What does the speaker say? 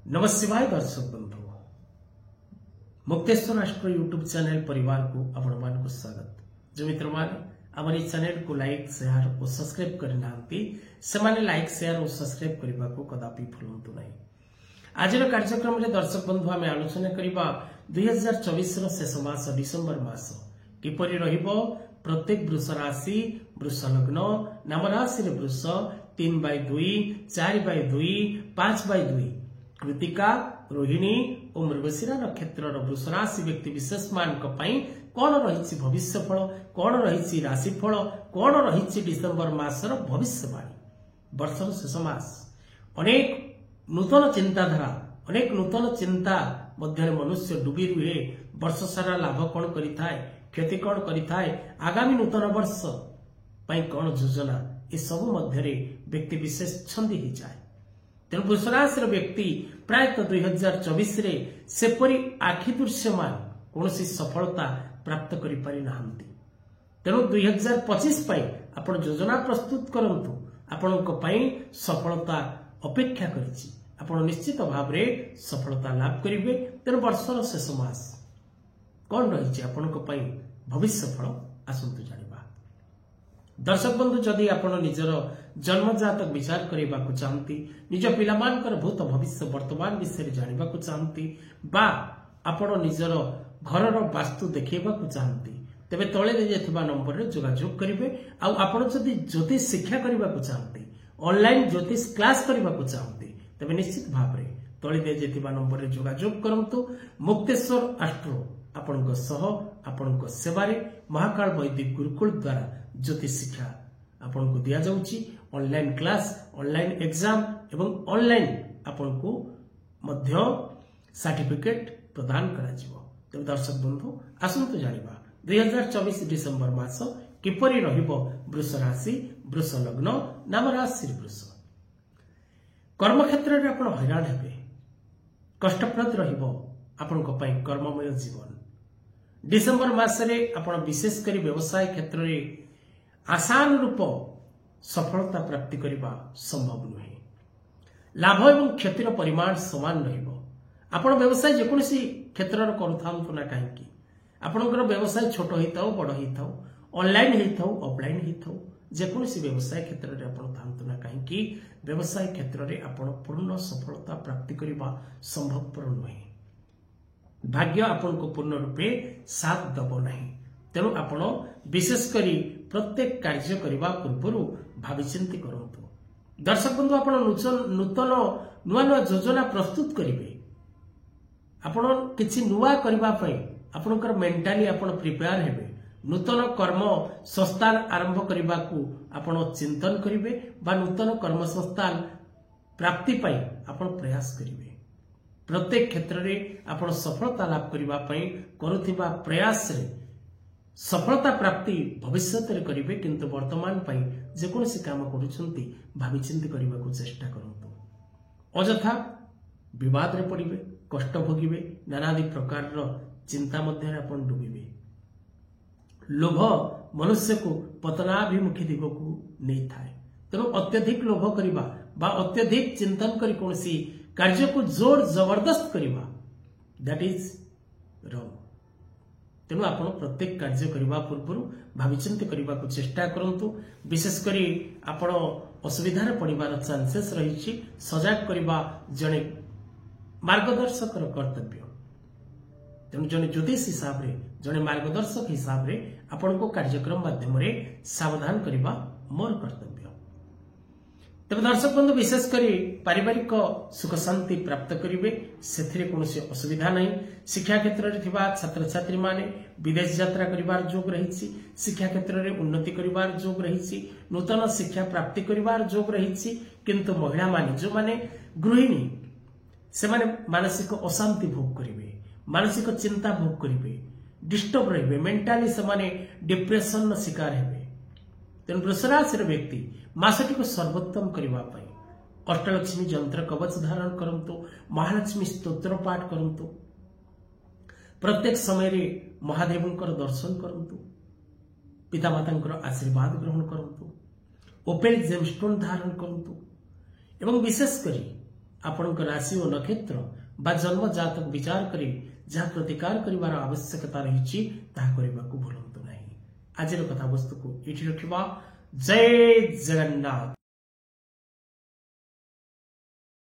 नमस्कार दर्शक बंधु मुक्तेश्वर राष्ट्र यूट्यूब चैनल परिवार को आपण मान स्वागत। जो मित्र माने आम चैनल को लाइक शेयर और सब्सक्राइब करना से माने लाइक शेयर और सब्सक्राइब करने को कदापि भूलु ना। आज कार्यक्रम में दर्शक बंधु आम आलोचना करबा 2024 शेष मास डिसेम्बर मास किपरि रहिबो। प्रत्येक वृष राशि वृष लग्न नाम राशि वृष 3/2 4/2 5/2 कृतिका रोहिणी और मृगशिरा नक्षत्र वृष राशि व्यक्ति विशेष मान कौन रही भविष्य फल कौन रही राशिफल कौन रही डिसेम्बर मासर भविष्यवाणी। वर्षर शेष मास अनेक नूतन चिंताधारा अनेक नूतन चिंता मध्य मनुष्य डूबी रुहे। वर्ष सारा लाभ कौन करिथाए क्षति कौन करिथाए आगामी नूतन वर्ष पई कौन योजना ये सब मध्य व्यक्ति विशेष छंदी ही जाए। तेणु वृष राशि व्यक्ति प्रायतः 2024 रे सेपरी आखि दृश्यमान कौन सफलता प्राप्त करि पारि नाहंती। तेणु 2025 पई आपण योजना प्रस्तुत करंतु। आपणक पई सफलता अपेक्षा करिछि। आपण निश्चित भाव रे सफलता लाभ करिवे। तेणु वर्षर शेष मास कौन रही आपणक पई भविष्य फल आसंतु जानिबा। दर्शक बंधु जदि आपण निजर जन्मजातक विचार करने को चाहती निज पिलामानकर भूत भविष्य वर्तमान विषय जानवा चाहती बा आपण निजर घर वास्तु देखा चाहती तेबे तले दिया नंबर रे जोगाजोग करेंगे। आपण जदि ज्योतिष शिक्षा करने को चाहती ऑनलाइन ज्योतिष क्लास करने को चाहती तेबे निश्चित भाव में तले दिया नंबर रे जोगाजोग करंतु। मुक्तेश्वर आस्ट्रो आपणक सह आपणक सेवारे महाकाल वैदिक गुरुकुल द्वारा ज्योतिष शिक्षा आपन को दिया जाउची। ऑनलाइन क्लास ऑनलाइन एग्जाम एवं ऑनलाइन आपन को मध्य सर्टिफिकेट प्रदान करा जिवो। तो दर्शक बंधु आसंतु जानिबा 2024 डिसेम्बर मास किपरि रहिबो। वृष राशि वृष लग्न नाम राशि वृष कर्म क्षेत्र रे आपण हैरान हेबे। कष्टप्रद रहिबो आपन को पई कर्ममय जीवन। डिसेम्बर मास रे आपण विशेष करी व्यवसाय क्षेत्र रे आसान रूप सफलता प्राप्ति करने संभव नुहे। लाभ एवं क्षतिर परिमाण समान रहिबो। आपण व्यवसाय जेकोसी क्षेत्र करूथांतु ना कहीं आपणकर व्यवसाय छोट होता बड़ होता ऑनलाइन होता ऑफलाइन होता जेकोसी व्यवसाय क्षेत्र में आपण थांतु ना कहीं व्यवसाय क्षेत्र में आपण पूर्ण सफलता प्राप्ति करने संभवपर नुहे। भाग्य आपण को पूर्ण रूपे साथ दब नहीं। तेणु आपण विशेषकर प्रत्येक कार्य करने पूर्व भाविचिंती करंतु। दर्शक बंधु आपण नूतन नुआ नुआ योजना प्रस्तुत करेंगे। आपण किछि नुआ करबा पई आपणकर मेंटाली आपण प्रिपेयर हेबे। नूतन कर्म संस्थान आरंभ करबा को आपण चिंतन करेंगे बा नूतन कर्म संस्थान प्राप्ति पई आपण प्रयास करेंगे। प्रत्येक क्षेत्र में आपण सफलता लाभ करबा पई करुथिबा प्रयास रे सफलता प्राप्ति भविष्य करेंगे। किंतु वर्तमान पाई जेकोसी काम करुछंती भाविचिंती करने को चेष्टा करंतु। अजथा विवाद रे पड़िबे कष्ट भोगिबे नानादि प्रकार चिंता मध्य आपण डूबिबे। लोभ मनुष्य को पतनाभिमुखी दिग को नहीं थाए। तेणु अत्यधिक लोभ करबा बा अत्यधिक चिंतन करी कोनसी कार्य को जोर जबरदस्त करबा दैट इज रॉन्ग। तेणु आपण प्रत्येक कार्य करने पूर्व भाविचिंती करने को चेष्टा करंतु। विशेषकर आपण असुविधार पड़िबार चांसेस रही। सजाग करबा जने मार्गदर्शक कर्तव्य। तेणु जने ज्योतिष हिसाब रे जने मार्गदर्शक हिसाब रे आपण को कार्यक्रम माध्यम रे सावधान करबा मोर कर्तव्य। तब दर्शक बंधु विशेषकर पारिवारिक सुख शांति प्राप्त करेंगे से कौन असुविधा नहीं। शिक्षा क्षेत्र में थिबा छात्र छात्री माने विदेश यात्रा करिवार जोग रही। शिक्षा क्षेत्र में उन्नति करिवार जोग रही। नूतन शिक्षा प्राप्ति करिवार जोग रही। किंतु महिला माने जो माने गृहिणी से माने मानसिक अशांति भोग करेंगे मानसिक चिंता भोग करेंगे डिस्टर्ब रहे मेंटाली से माने डिप्रेशन शिकार हेबे। तेणु वृष राशि व्यक्ति मासटी को सर्वोत्तम करने अष्टलक्ष्मी यंत्र कवच धारण करंतु। महालक्ष्मी स्तोत्र पाठ करंतु। प्रत्येक समय रे महादेवंकर दर्शन करंतु। पितामातांकर आशीर्वाद ग्रहण करंतु। ओपेल जेमस्टोन धारण करंतु। एवं विशेषकर ଆପଣଙ୍କ ରାଶି ଓ ନକ୍ଷତ୍ର ବା ଜନ୍ମ ଜାତକ ବିଚାର କରି ଯାହା ପ୍ରତିକାର କରିବାର ଆବଶ୍ୟକତା ରହିଛି ତାହା କରିବାକୁ ଭୁଲନ୍ତୁ ନାହିଁ। ଆଜିର କଥାବସ୍ତୁକୁ ଏଠି ରଖିବା। ଜୟ ଜଗନ୍ନାଥ।